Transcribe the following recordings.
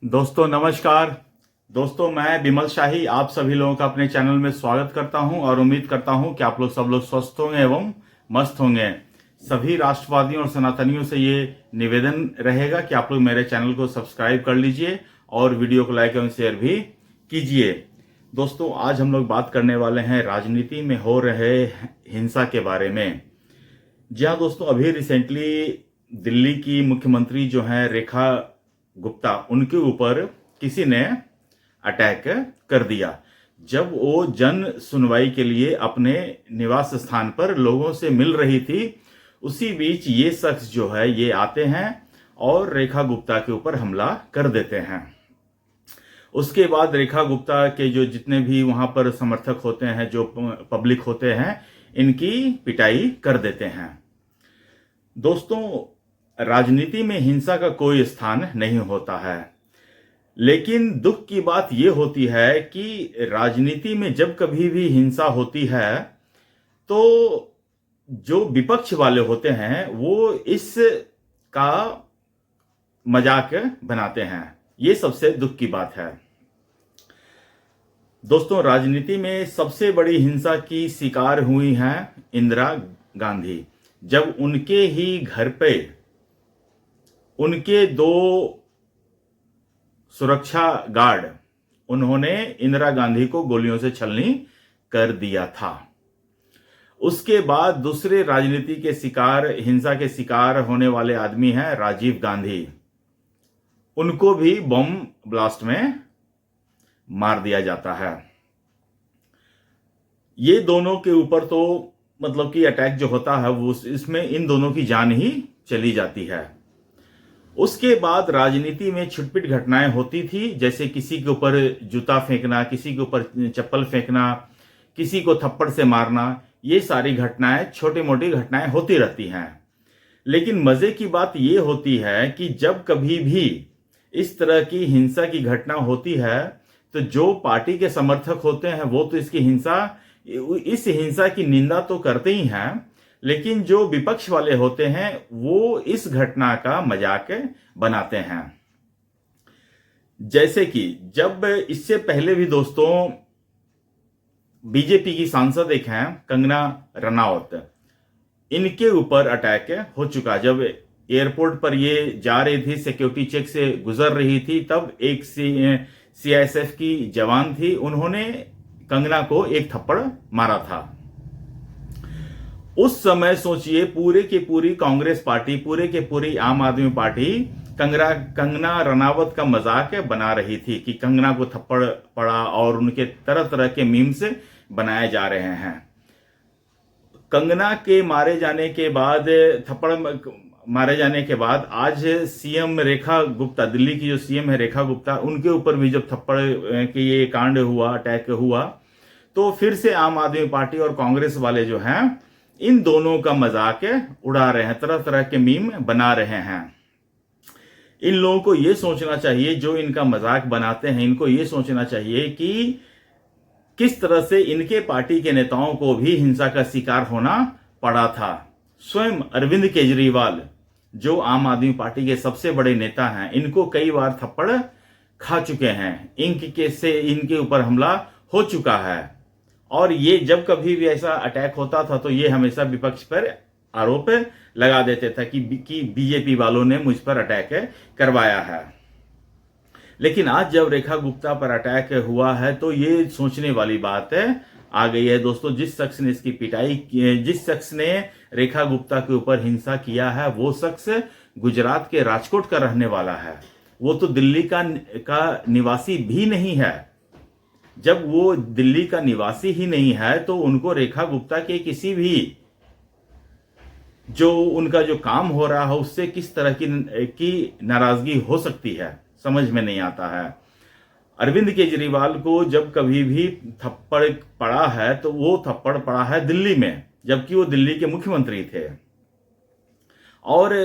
दोस्तों नमस्कार। दोस्तों मैं बिमल शाही आप सभी लोगों का अपने चैनल में स्वागत करता हूं और उम्मीद करता हूं कि आप लोग सब लोग स्वस्थ होंगे एवं मस्त होंगे। सभी राष्ट्रवादियों और सनातनियों से ये निवेदन रहेगा कि आप लोग मेरे चैनल को सब्सक्राइब कर लीजिए और वीडियो को लाइक एवं शेयर भी कीजिए। दोस्तों आज हम लोग बात करने वाले हैं राजनीति में हो रहे हिंसा के बारे में। जी हाँ दोस्तों, अभी रिसेंटली दिल्ली की मुख्यमंत्री जो हैं रेखा गुप्ता, उनके ऊपर किसी ने अटैक कर दिया जब वो जन सुनवाई के लिए अपने निवास स्थान पर लोगों से मिल रही थी। उसी बीच ये शख्स जो है ये आते हैं और रेखा गुप्ता के ऊपर हमला कर देते हैं। उसके बाद रेखा गुप्ता के जो जितने भी वहां पर समर्थक होते हैं, जो पब्लिक होते हैं, इनकी पिटाई कर देते हैं। दोस्तों राजनीति में हिंसा का कोई स्थान नहीं होता है, लेकिन दुख की बात यह होती है कि राजनीति में जब कभी भी हिंसा होती है तो जो विपक्ष वाले होते हैं वो इसका मजाक बनाते हैं। ये सबसे दुख की बात है। दोस्तों राजनीति में सबसे बड़ी हिंसा की शिकार हुई हैं इंदिरा गांधी, जब उनके ही घर पे उनके दो सुरक्षा गार्ड उन्होंने इंदिरा गांधी को गोलियों से छलनी कर दिया था। उसके बाद दूसरे राजनीति के शिकार, हिंसा के शिकार होने वाले आदमी हैं राजीव गांधी। उनको भी बम ब्लास्ट में मार दिया जाता है। ये दोनों के ऊपर तो मतलब कि अटैक जो होता है वो इसमें इन दोनों की जान ही चली जाती है। उसके बाद राजनीति में छिटपिट घटनाएं होती थी, जैसे किसी के ऊपर जूता फेंकना, किसी के ऊपर चप्पल फेंकना, किसी को थप्पड़ से मारना। ये सारी घटनाएं, छोटी मोटी घटनाएं होती रहती हैं। लेकिन मजे की बात यह होती है कि जब कभी भी इस तरह की हिंसा की घटना होती है तो जो पार्टी के समर्थक होते हैं वो तो इस हिंसा की निंदा तो करते ही हैं, लेकिन जो विपक्ष वाले होते हैं वो इस घटना का मजाक बनाते हैं। जैसे कि जब इससे पहले भी दोस्तों बीजेपी की सांसद एक हैं कंगना रनावत, इनके ऊपर अटैक हो चुका। जब एयरपोर्ट पर ये जा रही थी, सिक्योरिटी चेक से गुजर रही थी, तब एक सीआईएसएफ की जवान थी, उन्होंने कंगना को एक थप्पड़ मारा था। उस समय सोचिए पूरे की पूरी कांग्रेस पार्टी, पूरे के पूरी आम आदमी पार्टी कंगना रनावत का मजाक बना रही थी कि कंगना को थप्पड़ पड़ा और उनके तरह तरह के मीम्स बनाए जा रहे हैं। कंगना के मारे जाने के बाद, थप्पड़ मारे जाने के बाद आज सीएम रेखा गुप्ता, दिल्ली की जो सीएम है रेखा गुप्ता, उनके ऊपर भी जब थप्पड़ के ये कांड हुआ, अटैक हुआ, तो फिर से आम आदमी पार्टी और कांग्रेस वाले जो हैं इन दोनों का मजाक उड़ा रहे हैं, तरह तरह के मीम बना रहे हैं। इन लोगों को यह सोचना चाहिए, जो इनका मजाक बनाते हैं, इनको यह सोचना चाहिए कि किस तरह से इनके पार्टी के नेताओं को भी हिंसा का शिकार होना पड़ा था। स्वयं अरविंद केजरीवाल, जो आम आदमी पार्टी के सबसे बड़े नेता हैं, इनको कई बार थप्पड़ खा चुके हैं। इनके ऊपर हमला हो चुका है। और ये जब कभी भी ऐसा अटैक होता था तो ये हमेशा विपक्ष पर आरोप लगा देते थे कि बीजेपी वालों ने मुझ पर अटैक करवाया है। लेकिन आज जब रेखा गुप्ता पर अटैक हुआ है तो ये सोचने वाली बात आ गई है दोस्तों। जिस शख्स ने इसकी पिटाई की, जिस शख्स ने रेखा गुप्ता के ऊपर हिंसा किया है, वो शख्स गुजरात के राजकोट का रहने वाला है। वो तो दिल्ली का निवासी भी नहीं है। जब वो दिल्ली का निवासी ही नहीं है तो उनको रेखा गुप्ता के किसी भी जो उनका जो काम हो रहा है उससे किस तरह की नाराजगी हो सकती है, समझ में नहीं आता है। अरविंद केजरीवाल को जब कभी भी थप्पड़ पड़ा है तो वो थप्पड़ पड़ा है दिल्ली में, जबकि वो दिल्ली के मुख्यमंत्री थे। और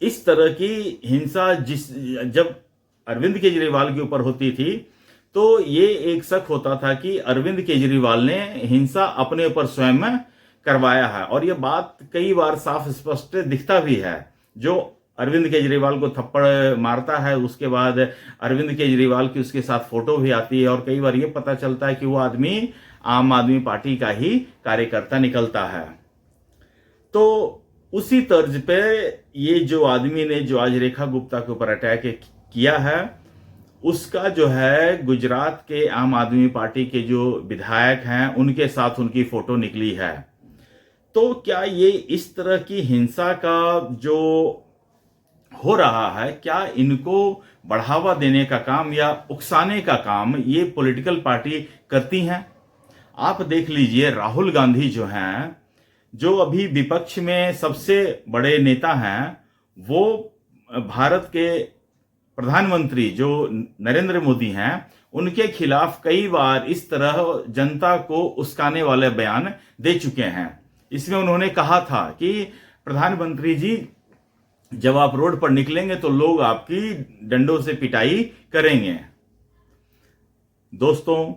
इस तरह की हिंसा जब अरविंद केजरीवाल के ऊपर होती थी तो ये एक शक होता था कि अरविंद केजरीवाल ने हिंसा अपने ऊपर स्वयं करवाया है। और यह बात कई बार साफ स्पष्ट दिखता भी है। जो अरविंद केजरीवाल को थप्पड़ मारता है, उसके बाद अरविंद केजरीवाल की उसके साथ फोटो भी आती है और कई बार ये पता चलता है कि वो आदमी आम आदमी पार्टी का ही कार्यकर्ता निकलता है। तो उसी तर्ज पे ये जो आदमी ने जो आज रेखा गुप्ता के ऊपर अटैक किया है, उसका जो है गुजरात के आम आदमी पार्टी के जो विधायक हैं उनके साथ उनकी फोटो निकली है। तो क्या ये इस तरह की हिंसा का जो हो रहा है, क्या इनको बढ़ावा देने का काम या उकसाने का काम ये पॉलिटिकल पार्टी करती हैं? आप देख लीजिए, राहुल गांधी जो हैं, जो अभी विपक्ष में सबसे बड़े नेता हैं, वो भारत के प्रधानमंत्री जो नरेंद्र मोदी हैं, उनके खिलाफ कई बार इस तरह जनता को उस्काने वाले बयान दे चुके हैं। इसमें उन्होंने कहा था कि प्रधानमंत्री जी, जब आप रोड पर निकलेंगे तो लोग आपकी डंडों से पिटाई करेंगे। दोस्तों,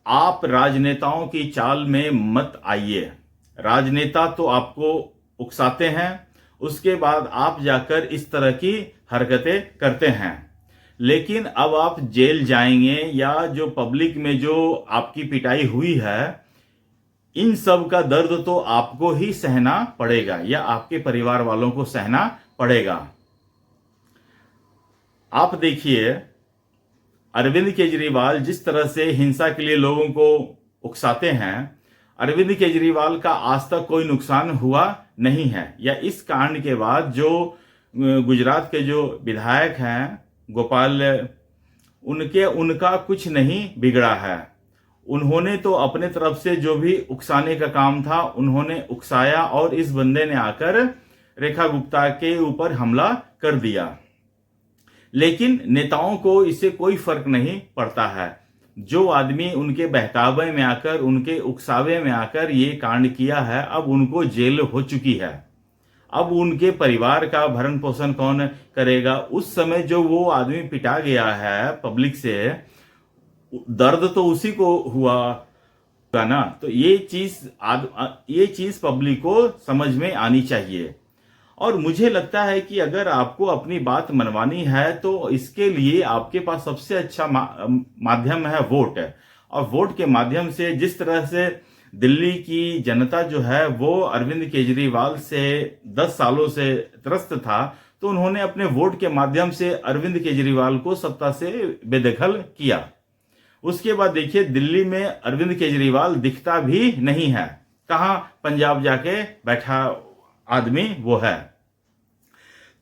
आप राजनेताओं की चाल में मत आइए। राजनेता तो आपको उकसाते हैं, उसके बाद आप जाकर इस तरह की हरकतें करते हैं, लेकिन अब आप जेल जाएंगे या जो पब्लिक में जो आपकी पिटाई हुई है, इन सब का दर्द तो आपको ही सहना पड़ेगा या आपके परिवार वालों को सहना पड़ेगा। आप देखिए, अरविंद केजरीवाल जिस तरह से हिंसा के लिए लोगों को उकसाते हैं, अरविंद केजरीवाल का आज तक कोई नुकसान हुआ नहीं है, या इस कांड के बाद जो गुजरात के जो विधायक हैं गोपाल, उनका कुछ नहीं बिगड़ा है। उन्होंने तो अपने तरफ से जो भी उकसाने का काम था उन्होंने उकसाया और इस बंदे ने आकर रेखा गुप्ता के ऊपर हमला कर दिया। लेकिन नेताओं को इससे कोई फर्क नहीं पड़ता है। जो आदमी उनके बहकावे में आकर, उनके उकसावे में आकर ये कांड किया है, अब उनको जेल हो चुकी है। अब उनके परिवार का भरण पोषण कौन करेगा? उस समय जो वो आदमी पिटा गया है पब्लिक से, दर्द तो उसी को हुआ ना। तो ये चीज पब्लिक को समझ में आनी चाहिए। और मुझे लगता है कि अगर आपको अपनी बात मनवानी है तो इसके लिए आपके पास सबसे अच्छा माध्यम है वोट। और वोट के माध्यम से जिस तरह से दिल्ली की जनता जो है वो अरविंद केजरीवाल से 10 सालों से त्रस्त था, तो उन्होंने अपने वोट के माध्यम से अरविंद केजरीवाल को सत्ता से बेदखल किया। उसके बाद देखिए, दिल्ली में अरविंद केजरीवाल दिखता भी नहीं है। कहां पंजाब जाके बैठा आदमी वो है।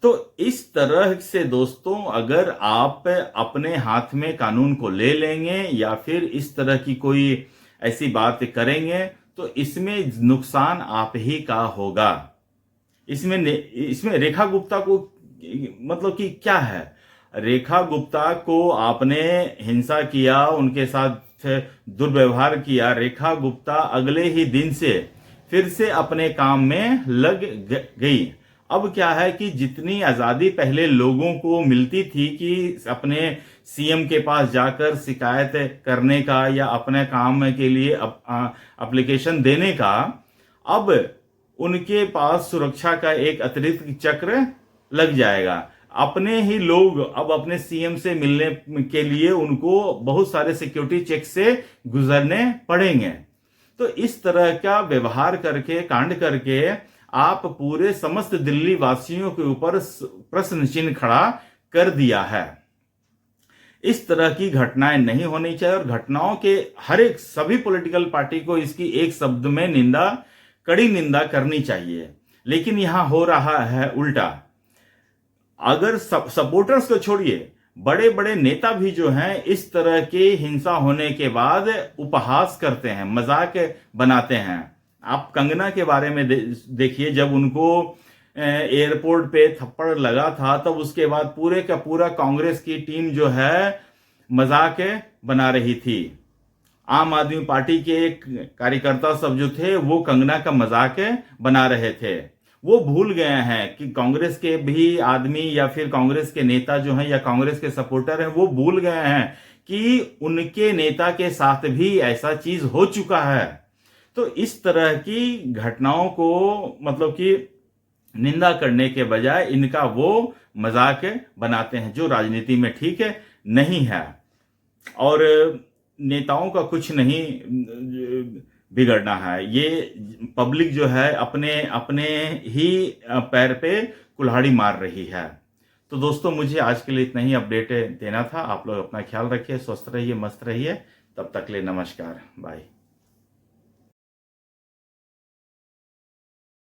तो इस तरह से दोस्तों, अगर आप अपने हाथ में कानून को ले लेंगे या फिर इस तरह की कोई ऐसी बात करेंगे तो इसमें नुकसान आप ही का होगा। इसमें रेखा गुप्ता को मतलब कि क्या है, रेखा गुप्ता को आपने हिंसा किया, उनके साथ दुर्व्यवहार किया। रेखा गुप्ता अगले ही दिन से फिर से अपने काम में लग गई। अब क्या है कि जितनी आजादी पहले लोगों को मिलती थी कि अपने सीएम के पास जाकर शिकायत करने का या अपने काम के लिए एप्लीकेशन देने का, अब उनके पास सुरक्षा का एक अतिरिक्त चक्र लग जाएगा। अपने ही लोग अब अपने सीएम से मिलने के लिए उनको बहुत सारे सिक्योरिटी चेक से गुजरने पड़ेंगे। तो इस तरह का व्यवहार करके, कांड करके आप पूरे समस्त दिल्ली वासियों के ऊपर प्रश्न चिन्ह खड़ा कर दिया है। इस तरह की घटनाएं नहीं होनी चाहिए और घटनाओं के हर एक सभी पॉलिटिकल पार्टी को इसकी एक शब्द में निंदा, कड़ी निंदा करनी चाहिए। लेकिन यहां हो रहा है उल्टा। अगर सपोर्टर्स को छोड़िए, बड़े बड़े नेता भी जो हैं इस तरह के हिंसा होने के बाद उपहास करते हैं, मजाक बनाते हैं। आप कंगना के बारे में देखिए, जब उनको एयरपोर्ट पे थप्पड़ लगा था तब उसके बाद पूरे का पूरा कांग्रेस की टीम जो है मजाक बना रही थी। आम आदमी पार्टी के कार्यकर्ता सब जो थे वो कंगना का मजाक बना रहे थे। वो भूल गए हैं कि कांग्रेस के भी आदमी या फिर कांग्रेस के नेता जो हैं या कांग्रेस के सपोर्टर हैं, वो भूल गए हैं कि उनके नेता के साथ भी ऐसा चीज हो चुका है। तो इस तरह की घटनाओं को मतलब कि निंदा करने के बजाय इनका वो मजाक बनाते हैं जो राजनीति में ठीक है नहीं है। और नेताओं का कुछ नहीं बिगड़ना है, ये पब्लिक जो है अपने अपने ही पैर पे कुल्हाड़ी मार रही है। तो दोस्तों, मुझे आज के लिए इतना ही अपडेट देना था। आप लोग अपना ख्याल रखिए, स्वस्थ रहिए, मस्त रहिए। तब तक ले नमस्कार, बाय।